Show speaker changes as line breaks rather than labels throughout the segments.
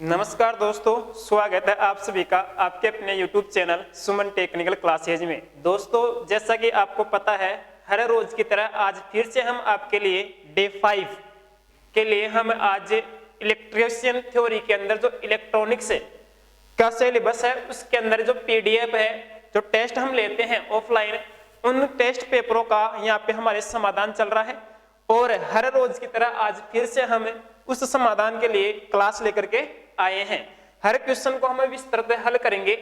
नमस्कार दोस्तों, स्वागत है आप सभी का आपके अपने YouTube चैनल सुमन टेक्निकल क्लासेज में। दोस्तों, जैसा कि आपको पता है, हर रोज की तरह आज फिर से हम आपके लिए डे 5 के लिए हम आज इलेक्ट्रिशियन थ्योरी के अंदर जो इलेक्ट्रॉनिक्स का सिलेबस है उसके अंदर जो PDF है, जो टेस्ट हम लेते हैं ऑफलाइन, उन टेस्ट पेपरों का यहाँ पे हमारे समाधान चल रहा है। और हर रोज की तरह आज फिर से हम उस समाधान के लिए क्लास लेकर के आए हैं। हर क्वेश्चन को हम विस्तृत हल करेंगे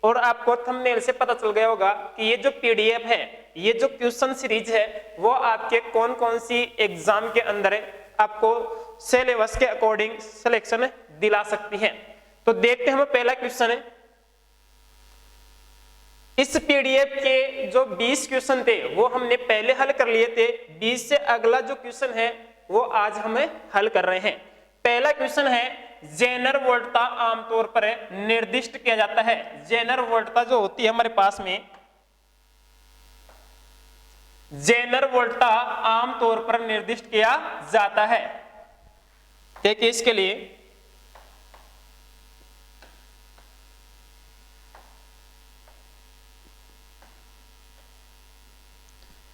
और आपको थंबनेल से पता चल गया होगा कि ये जो PDF है, ये जो क्वेश्चन सीरीज है, वो आपके कौन कौन सी एग्जाम के अंदर आपको सिलेबस के अकॉर्डिंग सिलेक्शन दिला सकती है। तो देखते हैं हम पहला क्वेश्चन है। इस PDF के जो 20 क्वेश्चन थे वो हमने पहले हल कर लिए थे। 20 से अगला जो क्वेश्चन है वो आज हमें हल कर रहे हैं। पहला क्वेश्चन है, जेनर वोल्टता आमतौर पर निर्दिष्ट किया जाता है। जेनर वोल्टता जो होती है हमारे पास में, जेनर वोल्टता आमतौर पर निर्दिष्ट किया जाता है। देखिए इसके लिए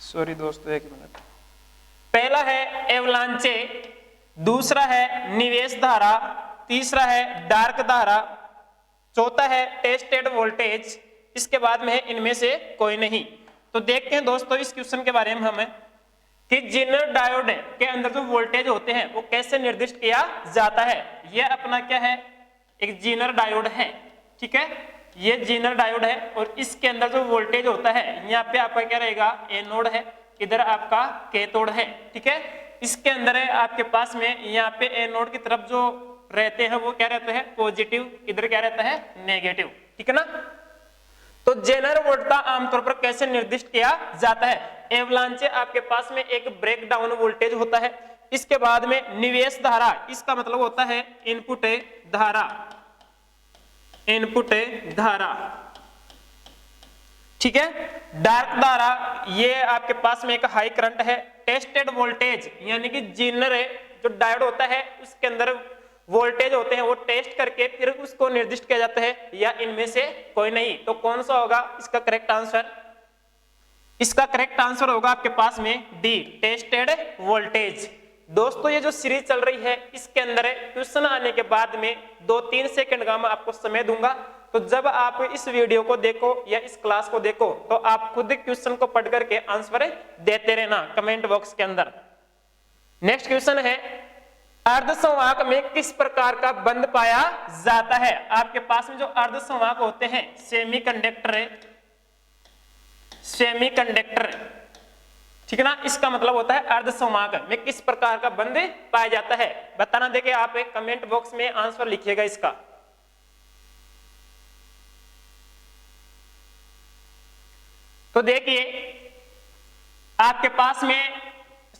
सॉरी दोस्तों, एक मिनट। पहला है एवलांचे, दूसरा है निवेश धारा, तीसरा है डार्क धारा, चौथा है टेस्टेड वोल्टेज, इसके बाद में है इनमें से कोई नहीं। तो देखते हैं दोस्तों इस क्वेश्चन के बारे में हमें कि जेनर डायोड के अंदर जो वोल्टेज होते हैं वो कैसे निर्दिष्ट किया जाता है। यह अपना क्या है, एक जेनर डायोड है, ठीक है, ये जेनर डायोड है। और इसके अंदर जो वोल्टेज होता है, यहाँ पे आपका क्या रहेगा, एनोड है, इधर आपका कैथोड है, ठीक है। इसके अंदर है आपके पास में यहाँ पे एनोड की तरफ जो रहते हैं वो क्या रहता है, पॉजिटिव, इधर क्या रहता है, नेगेटिव, ठीक है ना। तो जेनर वोल्टता आमतौर पर कैसे निर्दिष्ट किया जाता है। एवलांचे आपके पास में एक ब्रेक डाउन वोल्टेज होता है। इसके बाद में निवेश धारा, इसका मतलब होता है इनपुट धारा, इनपुट धारा, ठीक है। डार्क धारा, ये आपके पास में एक हाई करंट है। टेस्टेड वोल्टेज यानी कि जेनर जो डायोड होता है उसके अंदर वोल्टेज होते हैं वो टेस्ट करके फिर उसको निर्दिष्ट किया जाता है, या इनमें से कोई नहीं। तो कौन सा होगा इसका करेक्ट आंसर, इसका करेक्ट आंसर होगा आपके पास में डी, टेस्टेड वोल्टेज। दोस्तों ये जो सीरीज चल रही है इसके अंदर क्वेश्चन आने के बाद में 2-3 सेकंड का मैं आपको समय दूंगा। तो जब आप इस वीडियो को देखो या इस क्लास को देखो तो आप खुद क्वेश्चन को पढ़ करके आंसर देते रहना कमेंट बॉक्स के अंदर। नेक्स्ट क्वेश्चन है, अर्धसंवाहक में किस प्रकार का बंध पाया जाता है। आपके पास में जो अर्धसंवाहक होते हैं, सेमीकंडक्टर, सेमीकंडक्टर, ठीक है ना, इसका मतलब होता है अर्धसंवाहक में किस प्रकार का बंध पाया जाता है। बताना देखिए आप एक कमेंट बॉक्स में आंसर लिखिएगा इसका। तो देखिए आपके पास में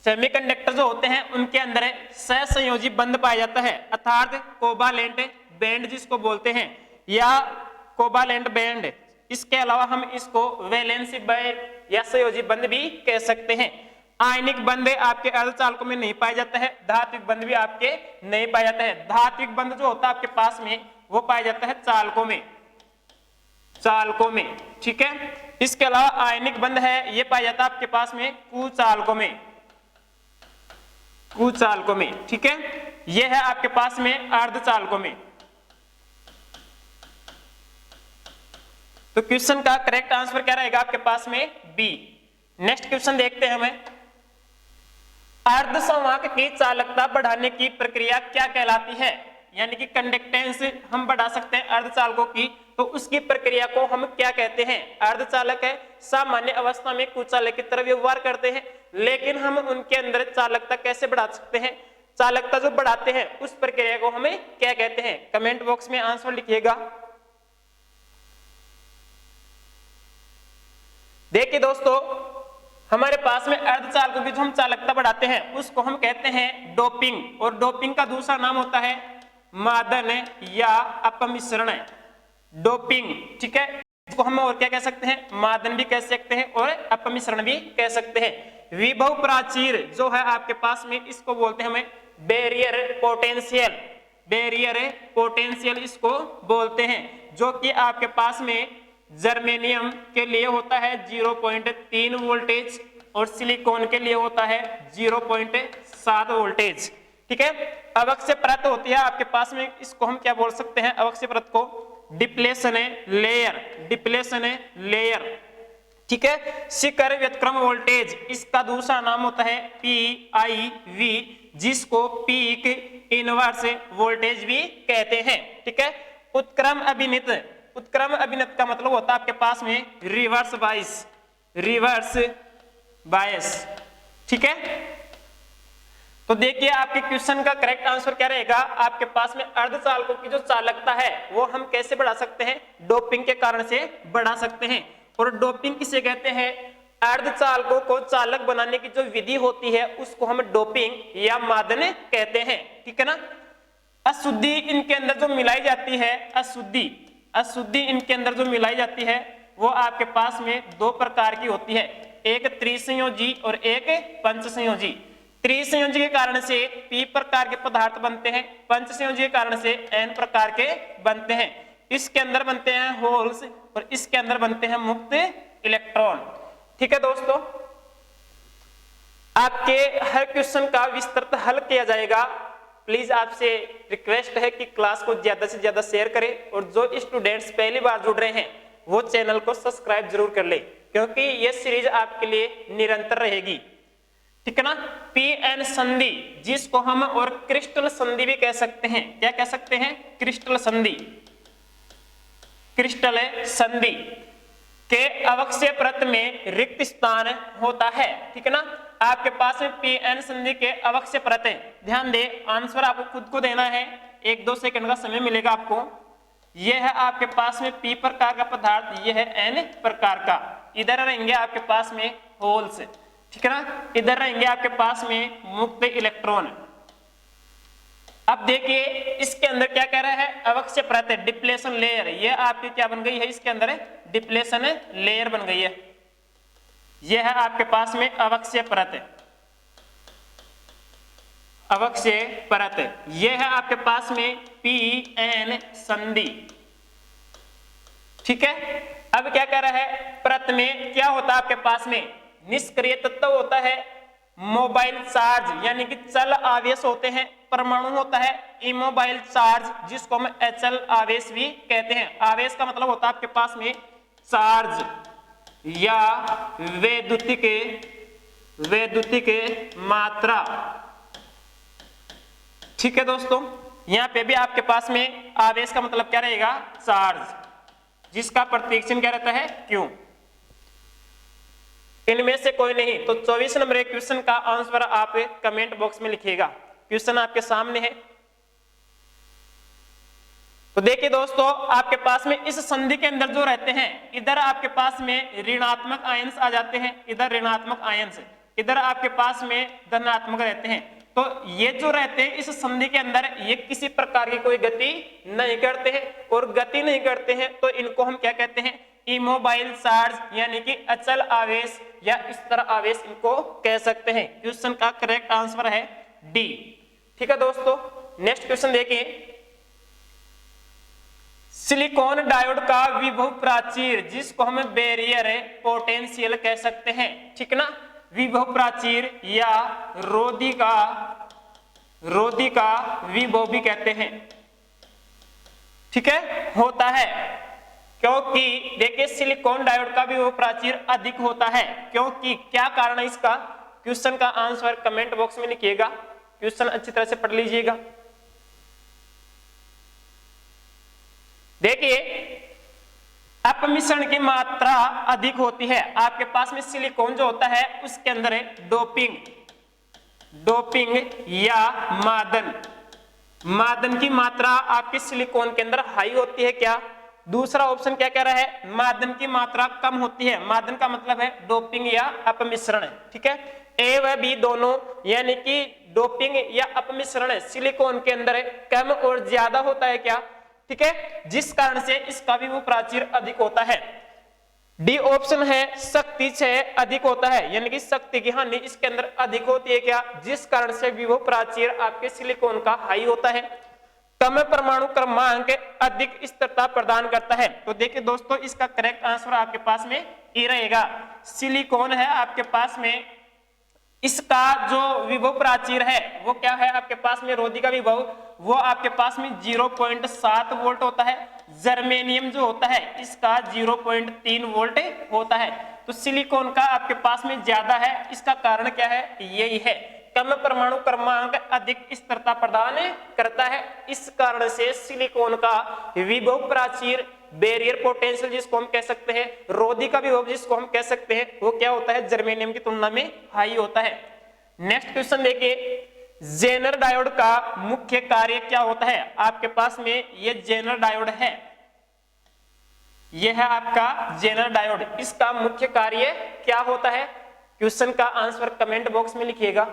सेमीकंडक्टर जो होते हैं उनके अंदर सहसंयोजी बंध पाया जाता है, अर्थात कोवालेंट बैंड जिसको बोलते हैं, या कोवालेंट बैंड। इसके अलावा हम इसको वैलेंसी बैंड या संयोजी बंध भी कह सकते हैं। आयनिक बंध आपके अर्धचालकों में नहीं पाया जाता है, धात्विक बंध भी आपके नहीं पाया जाता है। धात्विक बंध जो होता है आपके पास में वो पाया जाता है चालकों में, चालकों में, ठीक है। इसके अलावा आयनिक बंध है ये पाया जाता है आपके पास में कुचालकों में, कुचालकों में, ठीक है। ये है आपके पास में अर्धचालकों में। तो क्वेश्चन का करेक्ट आंसर क्या रहेगा आपके पास में, बी। नेक्स्ट क्वेश्चन देखते हैं हमें, अर्धसंवाहक की चालकता बढ़ाने की प्रक्रिया क्या कहलाती है। यानी कि कंडक्टेंस हम बढ़ा सकते हैं अर्धचालकों की, तो उसकी प्रक्रिया को हम क्या कहते हैं। अर्धचालक है, सामान्य अवस्था में कुचालक की तरह व्यवहार करते हैं, लेकिन हम उनके अंदर चालकता कैसे बढ़ा सकते हैं, चालकता जो बढ़ाते हैं उस प्रक्रिया को हमें क्या कहते हैं। कमेंट बॉक्स में आंसर लिखिएगा। देखिए दोस्तों, हमारे पास में अर्धचालकों की जो हम चालकता बढ़ाते हैं उसको हम कहते हैं डोपिंग, और डोपिंग का दूसरा नाम होता है मादन या अपमिश्रण, डोपिंग, ठीक है। इसको हम और क्या कह सकते हैं, मादन भी कह सकते हैं और अपमिश्रण भी कह सकते हैं। विभव प्राचीर जो है आपके पास में इसको बोलते हैं हमें बैरियर पोटेंशियल, बैरियर पोटेंशियल इसको बोलते हैं, जो कि आपके पास में जर्मेनियम के लिए होता है 0.3 वोल्टेज और सिलिकॉन के लिए होता है 0.7 वोल्टेज। ठीक है, अवक्ष्य परत होती है आपके पास में, इसको हम क्या बोल सकते हैं, अवक्ष्य परत को डिप्लेशन लेयर, डिप्लेशन लेयर। ठीक है, शिखर व्युत्क्रम वोल्टेज इसका दूसरा नाम होता है PIV, जिसको पीक इनवर्स वोल्टेज भी कहते हैं। ठीक है, उत्क्रम अभिनित, उत्क्रम अभिनित का मतलब होता है आपके पास में रिवर्स बायस, रिवर्स बायस। ठीक है, तो देखिए आपके क्वेश्चन का करेक्ट आंसर क्या रहेगा, आपके पास में अर्धचालकों की जो चालकता है वो हम कैसे बढ़ा सकते हैं, डोपिंग के कारण से बढ़ा सकते हैं। और डोपिंग किसे कहते हैं, अर्धचालकों को चालक बनाने की जो विधि होती है उसको हम डोपिंग या मादन कहते हैं। ठीक है ना, अशुद्धि इनके अंदर जो मिलाई जाती है, अशुद्धि, अशुद्धि इनके अंदर जो मिलाई जाती है वो आपके पास में दो प्रकार की होती है, एक त्रिसंयोजी और एक पंचसंयोजी। त्रिसंयोजी के कारण से P प्रकार के पदार्थ बनते हैं, पंचसंयोजी के कारण से N प्रकार के बनते हैं। इसके अंदर बनते हैं होल्स और इसके अंदर बनते हैं मुक्त इलेक्ट्रॉन। ठीक है दोस्तों, आपके हर क्वेश्चन का विस्तृत हल किया जाएगा। प्लीज आपसे रिक्वेस्ट है कि क्लास को ज्यादा से ज्यादा शेयर करें और जो स्टूडेंट्स पहली बार जुड़ रहे हैं वो चैनल को सब्सक्राइब जरूर कर ले, क्योंकि ये सीरीज आपके लिए निरंतर रहेगी। ठीक है ना, PN संधि जिसको हम और क्रिस्टल संधि भी कह सकते हैं, क्या कह सकते हैं, क्रिस्टल संधि, क्रिस्टल संधि के अवक्ष्य परत में रिक्त स्थान होता है। ठीक है ना, आपके पास में PN संधि के अवक्ष्य परत है। ध्यान दे, आंसर आपको खुद को देना है, 1-2 सेकंड का समय मिलेगा आपको। यह है आपके पास में P प्रकार का पदार्थ, यह है N प्रकार का। इधर रहेंगे आपके पास में होल्स, ठीक है ना, इधर रहेंगे आपके पास में मुक्त इलेक्ट्रॉन। अब देखिए इसके अंदर क्या कह रहा है, अवक्ष्य परत है, डिप्लेशन लेयर, ये आपकी क्या बन गई है, इसके अंदर डिप्लेशन लेयर बन गई है। यह है आपके पास में अवक्ष्य परत है, अवक्ष्य परत है। यह है आपके पास में PN संधि। ठीक है, अब क्या कह रहा है, परत में क्या होता है आपके पास में, निष्क्रिय तत्व होता है, मोबाइल चार्ज यानी कि चल आवेश होते हैं, परमाणु होता है इमोबाइल चार्ज जिसको हम HL आवेश भी कहते हैं। आवेश का मतलब होता है आपके पास में चार्ज या वैद्युतिक मात्रा। ठीक है दोस्तों, यहां पे भी आपके पास में आवेश का मतलब क्या रहेगा, चार्ज, जिसका प्रतीक चिन्ह क्या रहता है, Q। इनमें से कोई नहीं, तो 24 नंबर क्वेश्चन का आंसर आप कमेंट बॉक्स में लिखिएगा। क्वेश्चन आपके सामने है। तो देखिए दोस्तों, आपके पास में इस संधि के अंदर जो रहते हैं, इधर आपके पास में ऋणात्मक आयंस आ जाते हैं, इधर ऋणात्मक आयंस, इधर आपके पास में धनात्मक रहते हैं। तो ये जो रहते हैं इस संधि के अंदर, ये किसी प्रकार की कोई गति नहीं करते हैं, और गति नहीं करते हैं तो इनको हम क्या कहते हैं, इमोबाइल चार्ज यानी कि अचल आवेश या स्थिर आवेश इनको कह सकते हैं। क्वेश्चन का करेक्ट आंसर है D। ठीक है दोस्तों, नेक्स्ट क्वेश्चन देखिए, सिलिकॉन डायोड का विभव प्राचीर जिसको हम बैरियर पोटेंशियल कह सकते हैं। ठीक ना, विभव प्राचीर या रोधी का विभव भी कहते हैं। ठीक है, होता है, क्योंकि देखिए सिलिकॉन डायोड का विभव प्राचीर अधिक होता है, क्योंकि क्या कारण है इसका, क्वेश्चन का आंसर कमेंट बॉक्स में लिखिएगा। क्वेश्चन अच्छी तरह से पढ़ लीजिएगा। देखिए अपमिश्रण की मात्रा अधिक होती है, आपके पास में सिलिकॉन जो होता है उसके अंदर है डोपिंग या मादन की मात्रा आपके सिलिकॉन के अंदर हाई होती है। क्या दूसरा ऑप्शन क्या कह रहा है, मादन की मात्रा कम होती है। मादन का मतलब है डोपिंग या अपमिश्रण। ठीक है, ए व बी दोनों यानी कि डोपिंग या अपमिश्रण सिलिकॉन के अंदर कम और ज्यादा होता है। क्या, ठीक है, जिस कारण से इसका भी वो प्राचीर अधिक होता है। डी ऑप्शन है शक्ति क्षय अधिक होता है, यानी कि शक्ति की हानि इसके अंदर अधिक होती है। क्या, जिस कारण से भी वो प्राचीर आपके सिलिकॉन का हाई होता है। कम परमाणु क्रमांक अधिक स्थिरता प्रदान करता है। तो देखिए दोस्तों, इसका करेक्ट आंसर आपके पास में ए रहेगा। सिलिकॉन है आपके पास में, इसका जो विभव प्राचीर है वो क्या है आपके पास में, रोधी का विभव वो आपके पास में 0.7 वोल्ट होता है। जर्मेनियम जो होता है इसका 0.3 वोल्ट होता है। तो सिलिकॉन का आपके पास में ज्यादा है, इसका कारण क्या है, यही है, कम परमाणु क्रमांक अधिक स्थिरता प्रदान करता है। इस कारण से सिलिकॉन का विभव प्राचीर, बैरियर पोटेंशियल जिसको हम कह सकते हैं, रोधी का विभव जिसको हम कह सकते हैं, वो क्या होता है, जर्मेनियम की तुलना में हाई होता है। नेक्स्ट क्वेश्चन देखिए, जेनर डायोड का मुख्य कार्य क्या होता है। आपके पास में ये जेनर डायोड है, यह है आपका जेनर डायोड, इसका मुख्य कार्य क्या होता है। क्वेश्चन का आंसर कमेंट बॉक्स में लिखिएगा।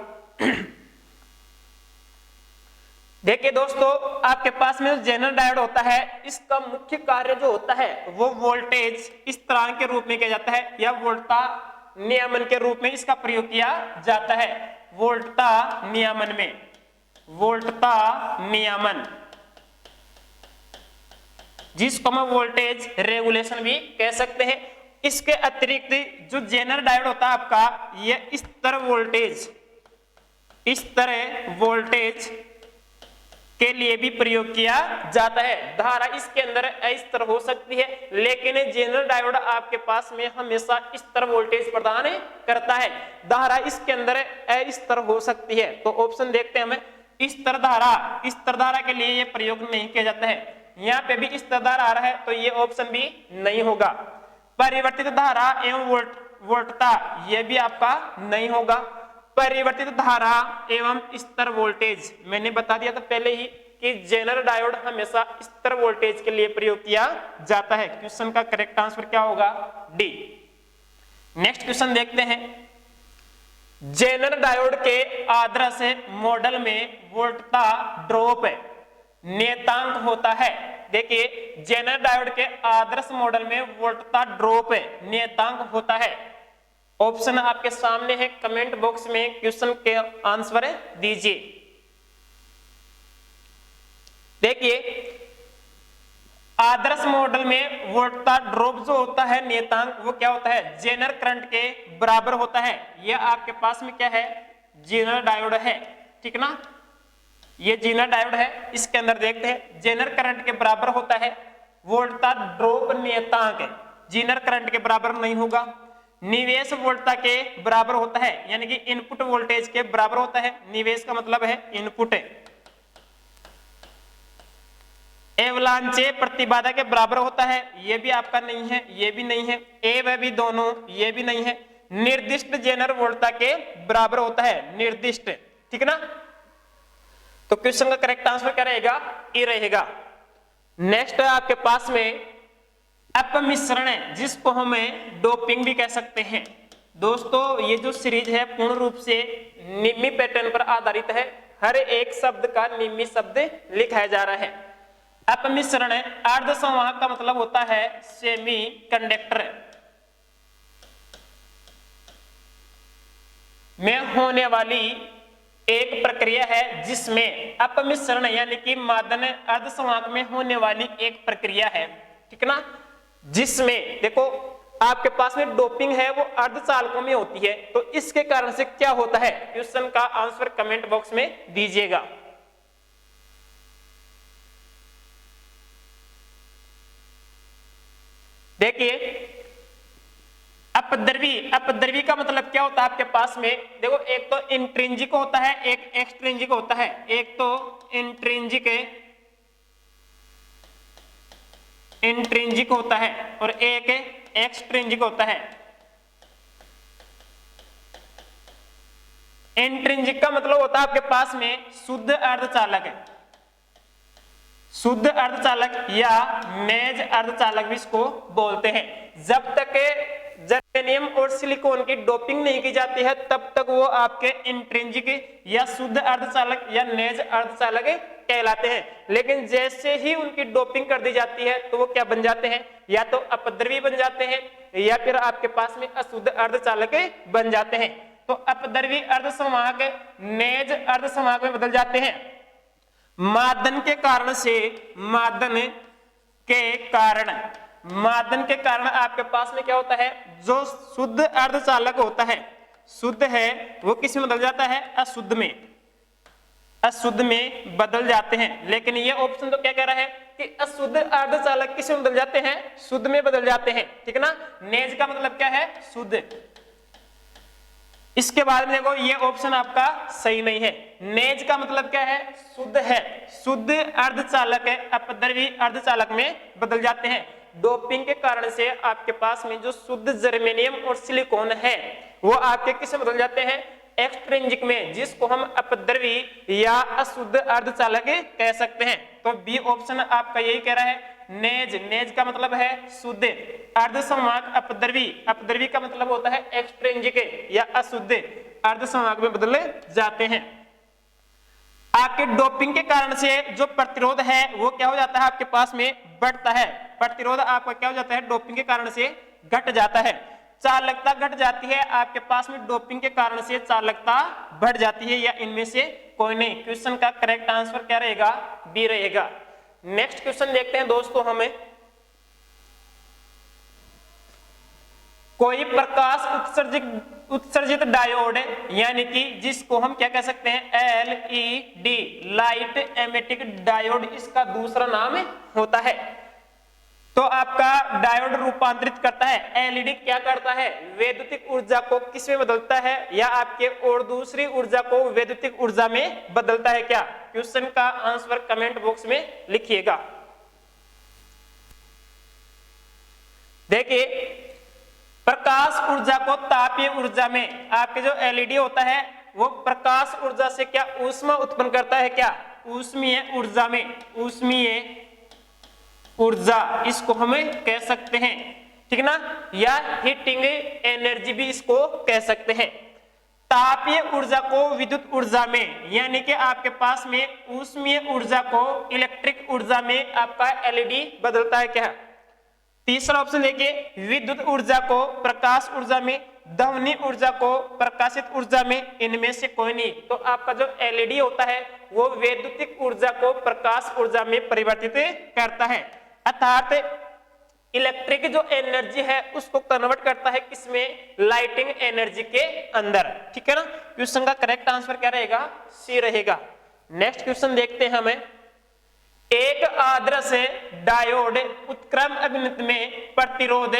देखिए दोस्तों, आपके पास में जो जेनर डायोड होता है इसका मुख्य कार्य जो होता है वो वोल्टेज स्थिरांक के रूप में किया जाता है या वोल्टता नियमन के रूप में इसका प्रयोग किया जाता है। वोल्टता नियमन में, वोल्टता नियमन जिसको हम वोल्टेज रेगुलेशन भी कह सकते हैं। इसके अतिरिक्त जो जेनर डायोड होता है आपका, यह स्तर वोल्टेज, स्तर वोल्टेज के लिए भी प्रयोग किया जाता है। धारा इसके अंदर अस्तर हो सकती है, लेकिन जेनर डायोड आपके पास में हमेशा स्तर वोल्टेज प्रदान करता है। धारा इसके अंदर अस्तर हो सकती है। तो ऑप्शन देखते हैं हमें, स्तर धारा, स्तर धारा के लिए यह प्रयोग नहीं किया जाता है। यहाँ पे भी स्तर धारा आ रहा है तो ये ऑप्शन भी नहीं होगा। परिवर्तित धारा एवं वोल्टता, यह भी आपका नहीं होगा। परिवर्तित धारा एवं स्तर वोल्टेज, मैंने बता दिया था पहले ही कि जेनर डायोड हमेशा स्तर वोल्टेज के लिए प्रयोग किया जाता है। क्वेश्चन का करेक्ट आंसर क्या होगा, डी। नेक्स्ट क्वेश्चन देखते हैं, जेनर डायोड के आदर्श मॉडल में वोल्टता ड्रॉप नियतांक होता है। देखिए, जेनर डायोड के आदर्श मॉडल में वोल्टता ड्रॉप नियतांक होता है। ऑप्शन आपके सामने है, कमेंट बॉक्स में क्वेश्चन के आंसर दीजिए। देखिए, आदर्श मॉडल में वोल्टता ड्रॉप जो होता है नियतांक, वो क्या होता है, जेनर करंट के बराबर होता है। यह आपके पास में क्या है, जेनर डायोड है, ठीक ना, ये जेनर डायोड है। इसके अंदर देखते हैं, जेनर करंट के बराबर होता है। वोल्टता ड्रॉप नियतांक जेनर करंट के बराबर नहीं होगा। निवेश वोल्टता के बराबर होता है, यानी कि इनपुट वोल्टेज के बराबर होता है। निवेश का मतलब है इनपुट। एवलांचे प्रतिबाधा के बराबर होता है, यह भी आपका नहीं है, यह भी नहीं है। ए व बी दोनों, यह भी नहीं है। निर्दिष्ट जेनर वोल्टता के बराबर होता है, निर्दिष्ट, ठीक ना। तो क्वेश्चन का करेक्ट आंसर क्या रहेगा, ए रहेगा। नेक्स्ट है आपके पास में अपमिश्रण, जिसको हमें डोपिंग भी कह सकते हैं। दोस्तों, ये जो सीरीज है पूर्ण रूप से निम्मी पैटर्न पर आधारित है। हर एक शब्द का निम्मी शब्द लिखा जा रहा है। अपमिश्रण अर्धसंवाहक का मतलब होता है सेमी कंडक्टर में होने वाली एक प्रक्रिया है, जिसमें अपमिश्रण यानी कि मादन अर्धसंवाहक में होने वाली एक प्रक्रिया है, ठीक ना, जिसमें देखो आपके पास में डोपिंग है वो अर्धचालकों में होती है। तो इसके कारण से क्या होता है, क्वेश्चन का आंसर कमेंट बॉक्स में दीजिएगा। देखिए, अपद्रवी का मतलब क्या होता है आपके पास में, देखो एक तो इंट्रिंजिक होता है, एक एक्सट्रिंजिक होता है। एक तो इंट्रिंजिक होता है और एक एक्सट्रिंजिक होता है। इंट्रिंजिक का मतलब होता है आपके पास में शुद्ध अर्धचालक, शुद्ध अर्धचालक या मेज अर्धचालक भी इसको बोलते हैं। जब तक जर्मेनियम और सिलिकॉन की डोपिंग नहीं की जाती है तब तक वो आपके इंट्रिंजिक या शुद्ध अर्धचालक या नेज अर्धचालक कहलाते हैं। लेकिन जैसे ही उनकी डोपिंग कर दी जाती है तो वो क्या बन जाते हैं, या तो अपद्रवी बन जाते हैं या फिर आपके पास में अशुद्ध अर्धचालक बन जाते हैं। तो अपद्रवी अर्धसंवाहक नेज अर्धसंवाहक में बदल जाते हैं। मादन के कारण से, मादन के कारण आपके पास में क्या होता है, जो शुद्ध अर्धचालक होता है, शुद्ध है, वो किस में बदल जाता है, अशुद्ध में बदल जाते हैं। लेकिन ये ऑप्शन तो क्या कह रहा है कि अशुद्ध अर्धचालक किस में बदल जाते हैं, शुद्ध में बदल जाते हैं, ठीक है ना। नेज का मतलब क्या है, शुद्ध। इसके बाद में देखो ये ऑप्शन आपका सही नहीं है। नेज का मतलब क्या है, शुद्ध है, शुद्ध अर्धचालक है, अपद्रवी अर्धचालक में बदल जाते हैं। डोपिंग के कारण से आपके पास में जो शुद्ध जर्मेनियम और सिलिकॉन है वो आपके किस में बदल जाते हैं, एक्सट्रिंसिक में, जिसको हम अपद्रवी या अशुद्ध अर्धचालक कह सकते हैं। तो बी ऑप्शन आपका यही कह रहा है। नेज का मतलब है शुद्ध, अर्धसंवाहक अपद्रवी, अपद्रवी का मतलब होता है एक्सट्रिंसिक या अशुद्ध, अर्धसंवाहक में बदले जाते हैं। आपके डोपिंग के कारण से जो प्रतिरोध है वो क्या हो जाता है, आपके पास में बढ़ता है। प्रतिरोध आपका क्या हो जाता है, डोपिंग के कारण से घट जाता है। चालकता घट जाती है आपके पास में, डोपिंग के कारण से चालकता बढ़ जाती है, या इनमें से कोई नहीं। क्वेश्चन का करेक्ट आंसर क्या रहेगा, बी रहेगा। नेक्स्ट क्वेश्चन देखते हैं दोस्तों, हमें कोई प्रकाश उत्सर्जित डायोड यानी कि जिसको हम क्या कह सकते हैं, एलईडी, लाइट एमिटिंग डायोड, इसका दूसरा नाम होता है। तो आपका डायोड रूपांतरित करता है, एलईडी क्या करता है, वैद्युतिक ऊर्जा को किस में बदलता है, या आपके और दूसरी ऊर्जा को वैद्युतिक ऊर्जा में बदलता है क्या। क्वेश्चन का आंसर कमेंट बॉक्स में लिखिएगा। देखिए, प्रकाश ऊर्जा को तापीय ऊर्जा में, आपके जो एलईडी होता है वो प्रकाश ऊर्जा से क्या ऊष्मा उत्पन्न करता है क्या, ऊष्मीय ऊर्जा में, ऊष्मीय ऊर्जा इसको हमें कह सकते हैं, ठीक ना, या हीटिंग एनर्जी भी इसको कह सकते हैं। तापीय ऊर्जा को विद्युत ऊर्जा में, यानी कि आपके पास में ऊष्मीय ऊर्जा को इलेक्ट्रिक ऊर्जा में आपका एलईडी बदलता है क्या। तीसरा ऑप्शन देखिए, विद्युत ऊर्जा को प्रकाश ऊर्जा में, ध्वनि ऊर्जा को प्रकाशित ऊर्जा में, इनमें से कोई नहीं। तो आपका जो एलईडी होता है वो वैद्युतिक ऊर्जा को प्रकाश ऊर्जा में परिवर्तित करता है, अर्थात इलेक्ट्रिक जो एनर्जी है उसको कन्वर्ट करता है किसमें, लाइटिंग एनर्जी के अंदर, ठीक है ना। क्वेश्चन का करेक्ट आंसर क्या रहेगा, सी रहेगा। नेक्स्ट क्वेश्चन देखते हैं हमें, एक आदर्श डायोड उत्क्रम अभिनत में प्रतिरोध,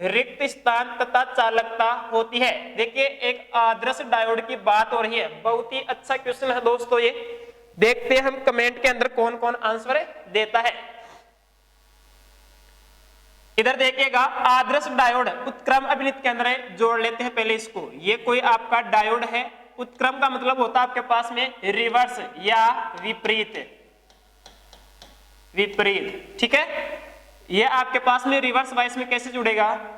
रिक्त स्थान तथा चालकता होती है। देखिए, एक आदर्श डायोड की बात हो रही है, बहुत ही अच्छा क्वेश्चन है दोस्तों ये। देखते हैं हम कमेंट के अंदर कौन कौन आंसर देता है। इधर देखिएगा, आदर्श डायोड उत्क्रम अभिनित के अंदर है, जोड़ लेते हैं पहले इसको। ये कोई आपका डायोड है, उत्क्रम का मतलब होता है आपके पास में रिवर्स या विपरीत, विपरीत, ठीक है। ये आपके पास में रिवर्स वाइस में कैसे जुड़ेगा,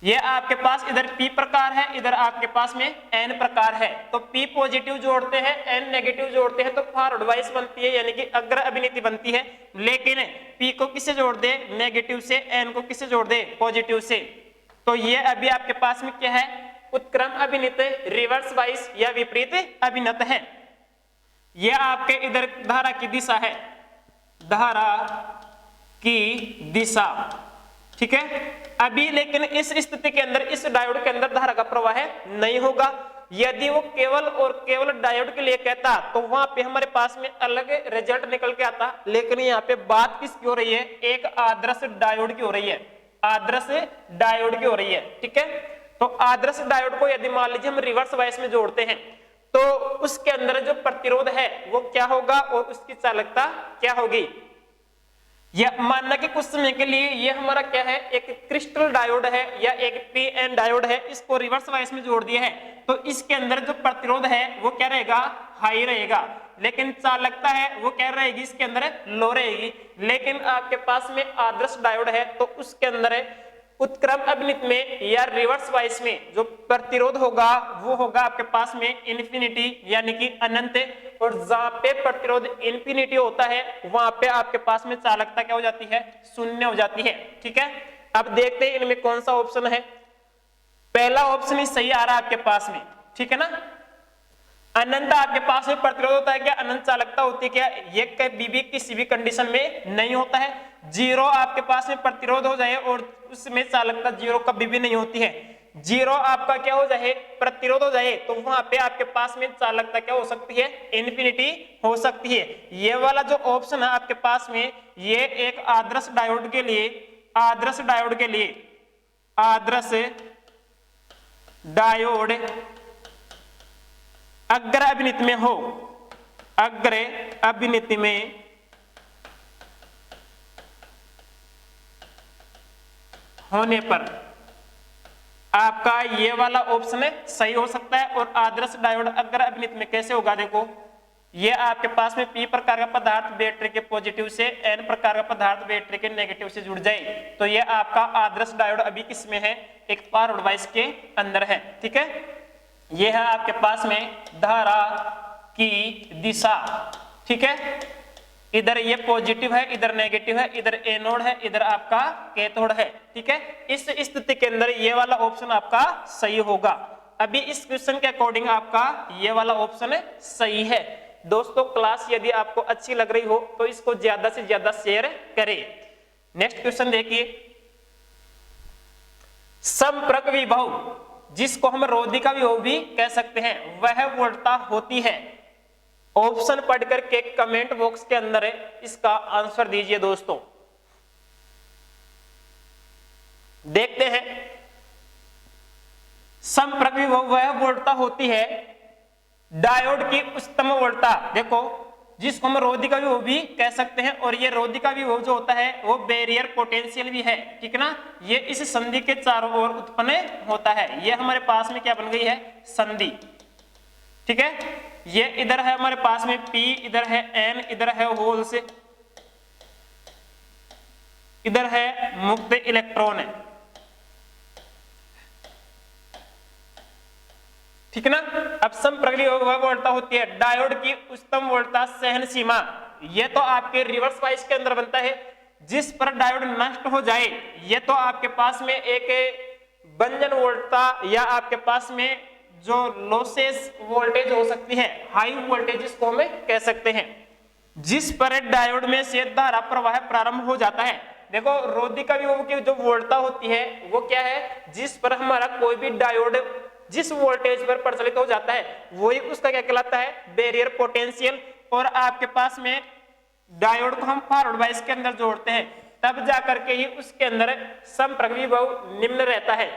ये आपके पास इधर p प्रकार है, इधर आपके पास में n प्रकार है। तो p पॉजिटिव जोड़ते हैं, n नेगेटिव जोड़ते हैं तो फॉरवर्ड वाइस बनती है, यानी कि अग्र अभिनीति बनती है। लेकिन p को किससे जोड़ दे, नेगेटिव से, n को किससे जोड़ दे, पॉजिटिव से। तो ये अभी आपके पास में क्या है, उत्क्रम अभिनीत, रिवर्स वाइस या विपरीत अभिनत है। ये आपके इधर धारा की दिशा है, धारा की दिशा, ठीक है। अभी लेकिन इस स्थिति के अंदर, इस डायोड के अंदर धारा का प्रवाह नहीं होगा। यदि वो केवल और केवल डायोड के लिए कहता तो वहां पे हमारे पास में अलग रिजल्ट निकल के आता। लेकिन यहाँ पे बात किसकी हो रही है, एक आदर्श डायोड की हो रही है, आदर्श डायोड की हो रही है, ठीक है। तो आदर्श डायोड को यदि मान लीजिए हम रिवर्स वाइस में जोड़ते हैं तो उसके अंदर जो प्रतिरोध है वो क्या होगा और उसकी चालकता क्या होगी। या मानना कि कुछ समय के लिए ये हमारा क्या है, एक क्रिस्टल डायोड है या एक पीएन डायोड है, इसको रिवर्स वाइस में जोड़ दिया है तो इसके अंदर जो प्रतिरोध है वो क्या रहेगा, हाई रहेगा। लेकिन चालकता है वो क्या रहेगी, इसके अंदर लो रहेगी। लेकिन आपके पास में आदर्श डायोड है तो उसके अंदर उत्क्रम अभिनित में या रिवर्स वाइस में जो प्रतिरोध होगा वो होगा आपके पास में इन्फिनिटी, यानी कि अनंत। और जहां पे प्रतिरोध इन्फिनिटी होता है वहां पे आपके पास में चालकता क्या हो जाती है, शून्य हो जाती है, ठीक है। अब देखते हैं इनमें कौन सा ऑप्शन है। पहला ऑप्शन ही सही आ रहा है आपके पास में, ठीक है ना। अनंत आपके पास में प्रतिरोध होता है क्या, अनंत चालकता होती है क्या, ये कभी भी किसी भी कंडीशन में नहीं होता है। जीरो आपके पास में प्रतिरोध हो जाए और उसमें चालकता जीरो कभी भी नहीं होती है। जीरो आपका क्या हो जाए, प्रतिरोध हो जाए, तो वहां पे आपके पास में चालकता क्या हो सकती है, इन्फिनिटी हो सकती है। ये वाला जो ऑप्शन है आपके पास में, ये एक आदर्श डायोड के लिए, आदर्श डायोड के लिए, आदर्श डायोड अग्र अभिनित में हो, अग्र अभिनित में होने पर आपका ये वाला ऑप्शन सही हो सकता है। और आदर्श डायोड अग्र अभिनित में कैसे होगा, देखो ये आपके पास में p प्रकार का पदार्थ बैटरी के पॉजिटिव से n प्रकार का पदार्थ बैटरी के नेगेटिव से जुड़ जाए, तो ये आपका आदर्श डायोड अभी किसमें है, एक फॉरवर्ड वाइस के अंदर है। ठीक है, ये है आपके पास में धारा की दिशा। ठीक है, इधर ये पॉजिटिव है, इधर नेगेटिव है, इधर एनोड है, इधर आपका कैथोड है। ठीक है, इस स्थिति के अंदर ये वाला ऑप्शन आपका सही होगा। अभी इस क्वेश्चन के अकॉर्डिंग आपका ये वाला ऑप्शन सही है। दोस्तों क्लास यदि आपको अच्छी लग रही हो तो इसको ज्यादा से ज्यादा शेयर करें। नेक्स्ट क्वेश्चन देखिए, संपर्क विभव, जिसको हम रोधी का विभव भी कह सकते हैं, वह वोल्टता होती है। ऑप्शन पढ़ करके कमेंट बॉक्स के अंदर इसका आंसर दीजिए। दोस्तों देखते हैं, संपर्क विभव वह वोल्टता होती है डायोड की उच्चतम वोल्टता, देखो जिसको हम रोधी का विभव भी कह सकते हैं। और ये रोधी का विभव जो होता है वो बैरियर पोटेंशियल भी है। ठीक है ना, ये इस संधि के चारों ओर उत्पन्न होता है। ये हमारे पास में क्या बन गई है, संधि। ठीक है, ये इधर है हमारे पास में P, इधर है N, इधर है होल्स, इधर है मुक्त इलेक्ट्रॉन। ठीक है ना, अब संपर्क वह वोल्टता होती है डायोड की उच्चतम वोल्टता सहन सीमा। ये तो आपके रिवर्स वाइज के अंदर बनता है, जिस पर डायोड नष्ट हो जाए, ये तो आपके पास में एक बंजन वोल्टता या आपके पास में जो लॉसेस वोल्टेज हो सकती है, हाई वोल्टेज इसको हम कह सकते हैं, जिस पर डायोड में से धारा प्रवाह प्रारंभ हो जाता है। देखो रोधी का विभव की जो वोल्टता होती है वो क्या है, जिस पर हमारा कोई भी डायोड जिस वोल्टेज पर प्रचलित हो जाता है वही उसका क्या कहलाता है, बैरियर पोटेंशियल। और आपके पास में डायोड को हम फॉरवर्ड वाइस के अंदर जोड़ते हैं, तब जाकर के ही उसके अंदर संपर्क विभव निम्न रहता है।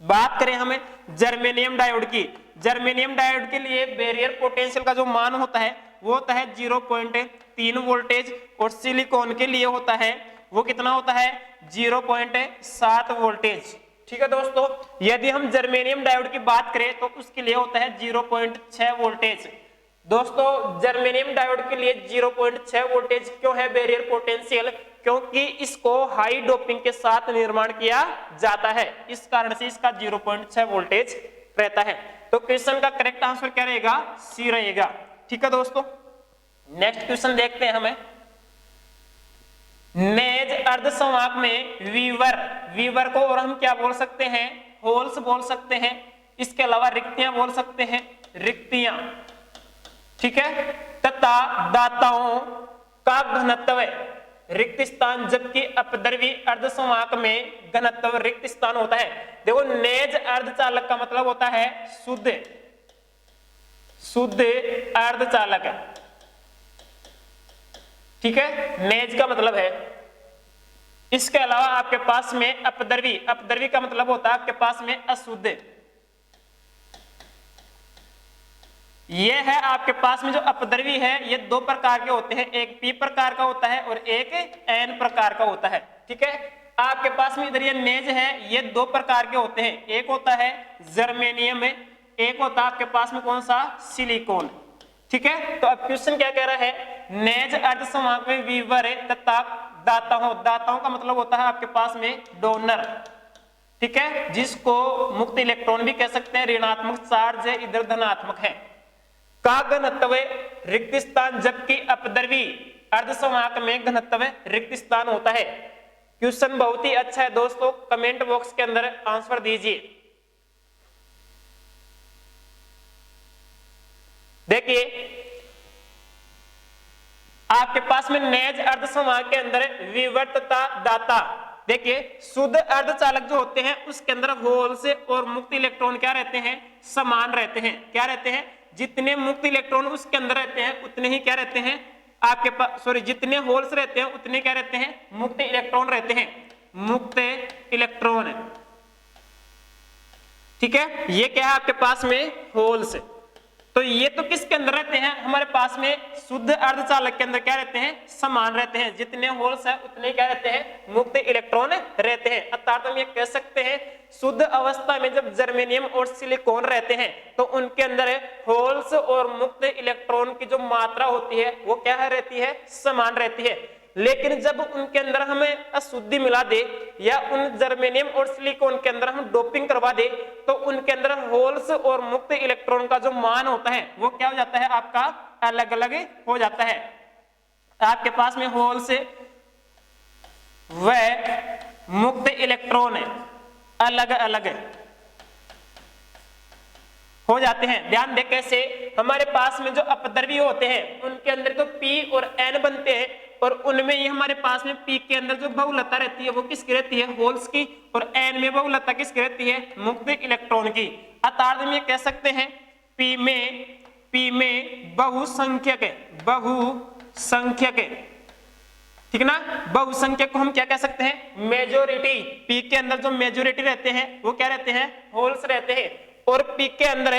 बात करें हमें जर्मेनियम डायोड की, जर्मेनियम डायोड के लिए बैरियर पोटेंशियल का जो मान होता है वो होता है 0.3 वोल्टेज, और सिलिकॉन के लिए होता है वो कितना होता है, 0.7 वोल्टेज। ठीक है दोस्तों, यदि हम जर्मेनियम डायोड की बात करें तो उसके लिए होता है 0.6 वोल्टेज। दोस्तों जर्मेनियम डायोड के लिए 0.6 वोल्टेज क्यों है बैरियर पोटेंशियल, क्योंकि इसको हाई डोपिंग के साथ निर्माण किया जाता है, इस कारण से इसका 0.6 वोल्टेज रहता है। तो क्वेश्चन का करेक्ट आंसर क्या रहेगा, सी रहेगा। ठीक है दोस्तों, नेक्स्ट क्वेश्चन देखते हैं हमें। नेज अर्धसंवाहक में वीवर, वीवर को और हम क्या बोल सकते हैं, होल्स बोल सकते हैं। इसके अलावा रिक्तियां बोल सकते हैं, रिक्तियां। ठीक है, तथा दाताओं का घनत्व रिक्त स्थान, जबकि अपद्रवी अर्धसंवाहक में घनत्व रिक्त स्थान होता है। देखो नेज अर्धचालक का मतलब होता है शुद्ध, शुद्ध अर्धचालक। ठीक है, नेज का मतलब है। इसके अलावा आपके पास में अपद्रवी, अपद्रवी का मतलब होता है आपके पास में अशुद्ध। ये है आपके पास में जो अपद्रवी है ये दो प्रकार के होते हैं, एक P प्रकार का होता है और एक N प्रकार का होता है। ठीक है, आपके पास में इधर ये नेज है, ये दो प्रकार के होते हैं, एक होता है जर्मेनियम में, एक होता है आपके पास में कौन सा, सिलिकॉन। ठीक है, तो अब क्वेश्चन क्या कह रहा है, नेज अर्धसंवाहक में वीवर तथा दाताओं, दाताओं का मतलब होता है आपके पास में डोनर। ठीक है, जिसको मुक्त इलेक्ट्रॉन भी कह सकते हैं, ऋणात्मक चार्ज है, इधर धनात्मक है, का घनत्व रिक्त स्थान, जबकि अपद्रवी अर्धसंवाहक में घनत्व रिक्त स्थान होता है। क्वेश्चन बहुत ही अच्छा है दोस्तों, कमेंट बॉक्स के अंदर आंसर दीजिए। देखिए आपके पास में नेज अर्धसंवाहक के अंदर विवर्त तथा दाता। देखिए शुद्ध अर्धचालक जो होते हैं उसके अंदर होल्स और मुक्त इलेक्ट्रॉन क्या रहते हैं, समान रहते हैं। क्या रहते हैं, जितने मुक्त इलेक्ट्रॉन उसके अंदर रहते हैं उतने ही क्या रहते हैं आपके पास, जितने होल्स रहते हैं उतने क्या रहते हैं, मुक्त इलेक्ट्रॉन रहते हैं, मुक्त इलेक्ट्रॉन। ठीक है, ये क्या है आपके पास में होल्स। तो ये तो किसके अंदर रहते हैं, हमारे पास में शुद्ध अर्धचालक के अंदर क्या रहते हैं, समान रहते हैं। जितने होल्स है उतने क्या रहते हैं, मुक्त इलेक्ट्रॉन रहते हैं। अर्थात हम ये कह सकते हैं शुद्ध अवस्था में जब जर्मेनियम और सिलिकॉन रहते हैं तो उनके अंदर होल्स और मुक्त इलेक्ट्रॉन की जो मात्रा होती है वो क्या है, रहती है, समान रहती है। लेकिन जब उनके अंदर हमें अशुद्धि मिला दे या उन जर्मेनियम और सिलिकॉन के अंदर हम डोपिंग करवा दे तो उनके अंदर होल्स और मुक्त इलेक्ट्रॉन का जो मान होता है वो क्या हो जाता है, आपका अलग अलग हो जाता है। आपके पास में होल्स व मुक्त इलेक्ट्रॉन अलग अलग हो जाते हैं। ध्यान दे कैसे, हमारे पास में जो अपद्रव्य होते हैं उनके अंदर तो P और N बनते हैं और उनमें ये हमारे पास में P के अंदर जो बहुलता रहती है वो किसकी रहती है, होल्स की, और N में बहुलता किसकी रहती है, मुक्त इलेक्ट्रॉन की। अर्थात हम ये कह सकते हैं P में बहुसंख्यक ठीक ना, बहुसंख्यक को हम क्या कह सकते हैं, मेजोरिटी। P के अंदर जो मेजोरिटी रहते हैं वो क्या रहते हैं, होल्स रहते हैं। और P के अंदर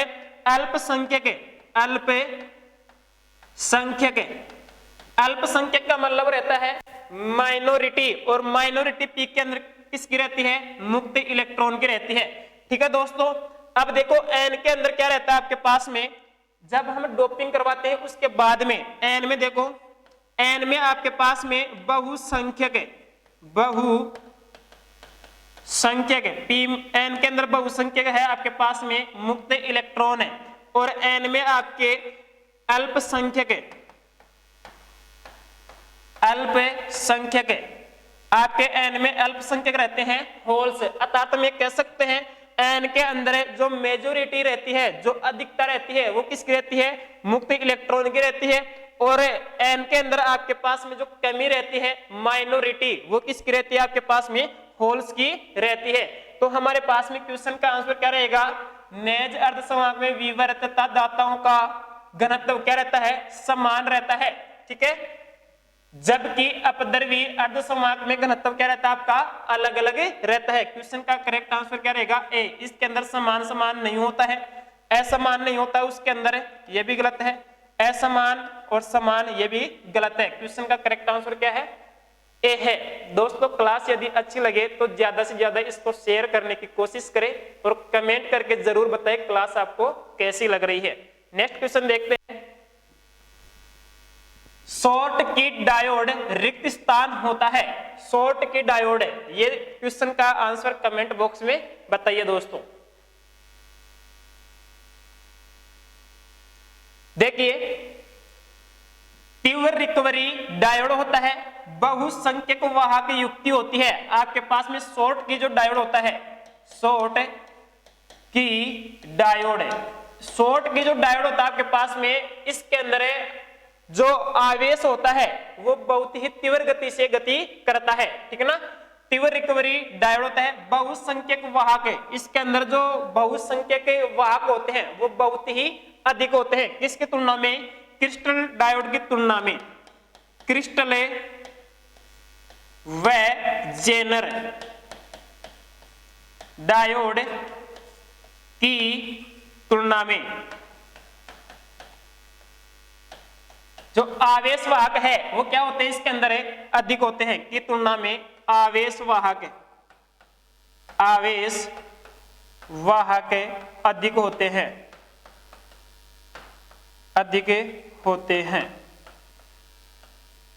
अल्पसंख्यक का मतलब रहता है माइनॉरिटी, और माइनॉरिटी P के अंदर किसकी रहती है, मुक्त इलेक्ट्रॉन की रहती है। ठीक है दोस्तों, अब देखो N के अंदर क्या रहता है आपके पास में, जब हम डोपिंग करवाते हैं उसके बाद में N में देखो, N में आपके पास में बहुसंख्यक N के अंदर बहुसंख्यक है आपके पास में मुक्त इलेक्ट्रॉन है, और N में आपके अल्पसंख्यक आपके N में अल्पसंख्यक रहते हैं, होल्स। अर्थात हम ये कह सकते हैं N के अंदर जो मेजोरिटी रहती है, जो अधिकता रहती है वो किसकी रहती है, मुक्त इलेक्ट्रॉन की रहती है। और N के अंदर आपके पास में जो कमी रहती है, माइनॉरिटी, वो किसकी रहती है, आपके पास में होल्स की रहती है। तो हमारे पास में क्वेश्चन का आंसर क्या रहेगा, नेज अर्धसंवाहक में विवर्त तथा दाताओं का घनत्व क्या रहता है, समान रहता है। ठीक है, जबकि अपद्रव्य अर्धसंवाहक में घनत्व क्या रहता है, आपका अलग अलग रहता है। क्वेश्चन का करेक्ट आंसर क्या रहेगा, ए। इसके अंदर समान नहीं होता है, असमान नहीं होता है उसके अंदर, यह भी गलत है। असमान और समान ये भी गलत है। क्वेश्चन का करेक्ट आंसर क्या है, ए है। दोस्तों क्लास यदि अच्छी लगे तो ज्यादा से ज्यादा इसको शेयर करने की कोशिश करें और कमेंट करके जरूर बताएं क्लास आपको कैसी लग रही है। नेक्स्ट क्वेश्चन देखते हैं, शॉर्ट की डायोड रिक्त स्थान होता है। शॉर्ट की डायोड है, ये क्वेश्चन का आंसर कमेंट बॉक्स में बताइए दोस्तों। देखिए तीव्र रिकवरी डायोड होता है, बहुसंख्यक वाहक युक्ति होती है। आपके पास में शॉर्ट की जो डायोड होता है, शॉर्ट की डायोड है, शॉर्ट की जो डायोड होता है आपके पास में, इसके अंदर जो आवेश होता है वो बहुत ही तीव्र गति से गति करता है। ठीक है ना, तीव्र रिकवरी डायोड होता है, बहुसंख्यक वाहक है, इसके अंदर जो बहुसंख्यक वाहक होते हैं वो बहुत ही अधिक होते हैं। किसकी तुलना में, क्रिस्टल डायोड की तुलना में, क्रिस्टल व जेनर डायोड की तुलना में। जो आवेश वाहक है वो क्या होते हैं, इसके अंदर अधिक होते हैं की तुलना में। आवेश वाहक अधिक होते हैं,